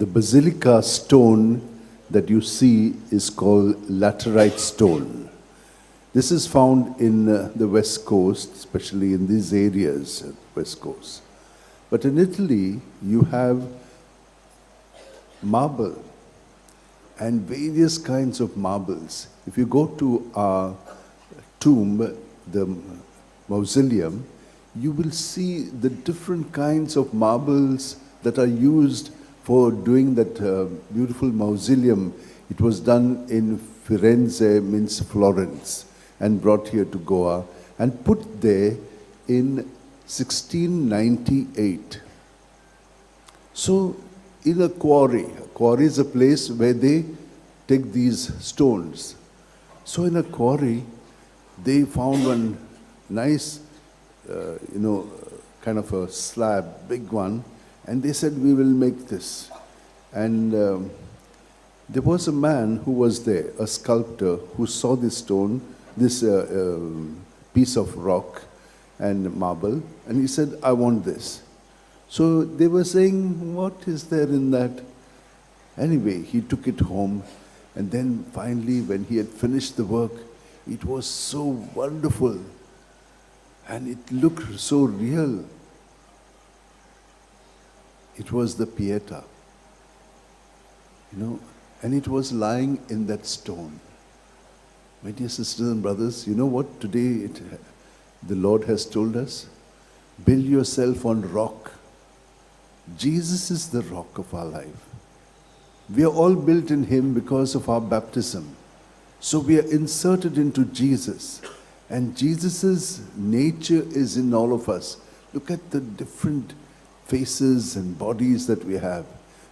The basilica stone that you see is called laterite stone. This is found in the West Coast, especially in these areas, West Coast. But in Italy, you have marble and various kinds of marbles. If you go to our tomb, the mausoleum, you will see the different kinds of marbles that are used for doing that beautiful mausoleum. It was done in Firenze, means Florence, and brought here to Goa and put there in 1698. So in a quarry is a place where they take these stones. So in a quarry, they found one nice, kind of a slab, big one, and they said, we will make this. And there was a man who was there, a sculptor, who saw this stone, this piece of rock and marble, and he said, I want this. So they were saying, what is there in that? Anyway, he took it home, and then finally, when he had finished the work, it was so wonderful, and it looked so real. It was the Pieta, and it was lying in that stone. My dear sisters and brothers, you know what today the Lord has told us? Build yourself on rock. Jesus is the rock of our life. We are all built in Him because of our baptism. So we are inserted into Jesus. And Jesus' nature is in all of us. Look at the different faces and bodies that we have.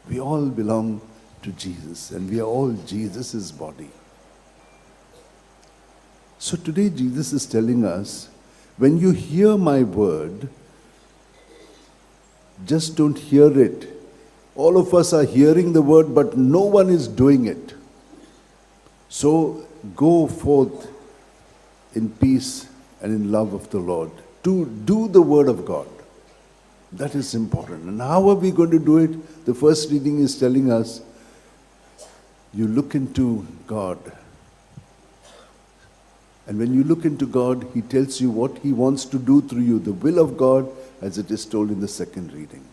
We all belong to Jesus, and we are all Jesus' body. So today Jesus is telling us, when you hear my word, just don't hear it. All of us are hearing the word, but no one is doing it. So go forth in peace and in love of the Lord to do the word of God. That is important. And how are we going to do it? The first reading is telling us, you look into God. And when you look into God, He tells you what He wants to do through you, the will of God, as it is told in the second reading.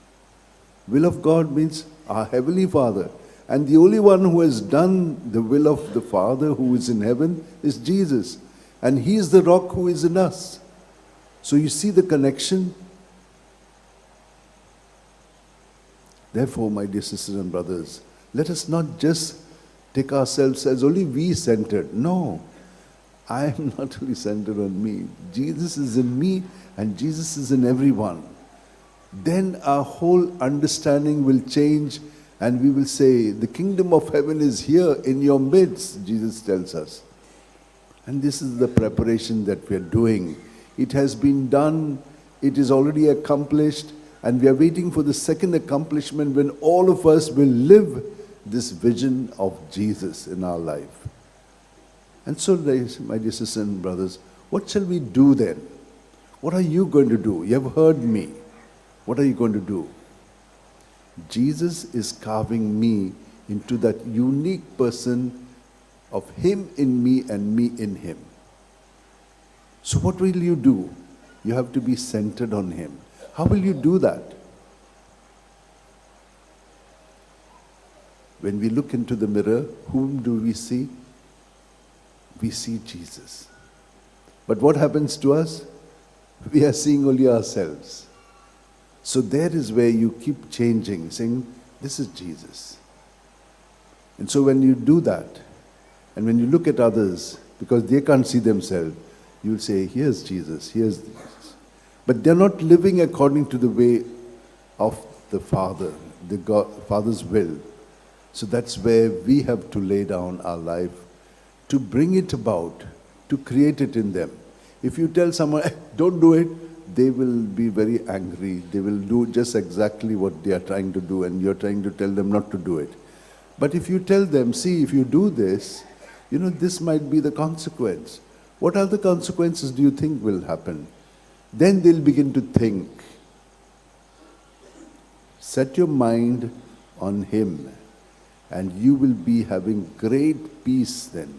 Will of God means our Heavenly Father. And the only one who has done the will of the Father who is in heaven is Jesus. And He is the rock who is in us. So you see the connection? Therefore, my dear sisters and brothers, let us not just take ourselves as only we-centered. No, I am not only centered on me. Jesus is in me and Jesus is in everyone. Then our whole understanding will change and we will say, the kingdom of heaven is here in your midst, Jesus tells us. And this is the preparation that we are doing. It has been done, it is already accomplished, and we are waiting for the second accomplishment when all of us will live this vision of Jesus in our life. And so, my dear sisters and brothers, what shall we do then? What are you going to do? You have heard me. What are you going to do? Jesus is carving me into that unique person of Him in me and me in Him. So what will you do? You have to be centered on Him. How will you do that? When we look into the mirror, whom do we see? We see Jesus. But what happens to us? We are seeing only ourselves. So there is where you keep changing, saying, this is Jesus. And so when you do that, and when you look at others, because they can't see themselves, you will say, here's Jesus, here's Jesus. But they're not living according to the way of the Father, Father's will. So that's where we have to lay down our life to bring it about, to create it in them. If you tell someone, don't do it, they will be very angry. They will do just exactly what they are trying to do, and you're trying to tell them not to do it. But if you tell them, see, if you do this, this might be the consequence. What other consequences do you think will happen? Then they'll begin to think. Set your mind on Him, and you will be having great peace then.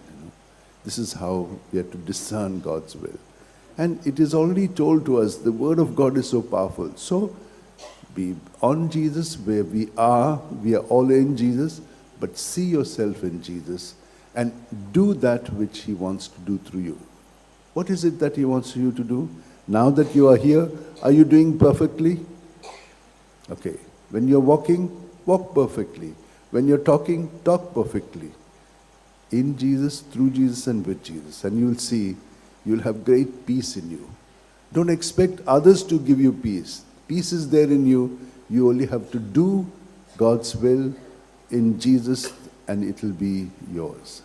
This is how we have to discern God's will. And it is already told to us, the Word of God is so powerful. So, be on Jesus where we are all in Jesus, but see yourself in Jesus and do that which He wants to do through you. What is it that He wants you to do? Now that you are here, are you doing perfectly? Okay. When you're walking, walk perfectly. When you're talking, talk perfectly. In Jesus, through Jesus, and with Jesus. And you'll see, you'll have great peace in you. Don't expect others to give you peace. Peace is there in you. You only have to do God's will in Jesus, and it will be yours.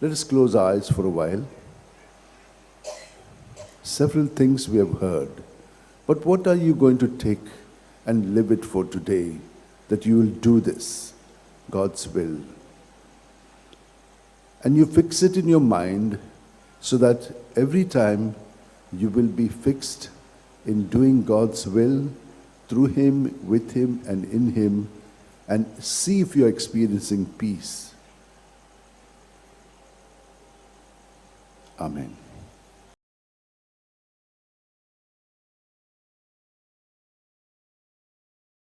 Let us close our eyes for a while. Several things we have heard. But what are you going to take and live it for today, that you will do this, God's will? And you fix it in your mind so that every time you will be fixed in doing God's will through Him, with Him, and in Him, and see if you are experiencing peace. Amen.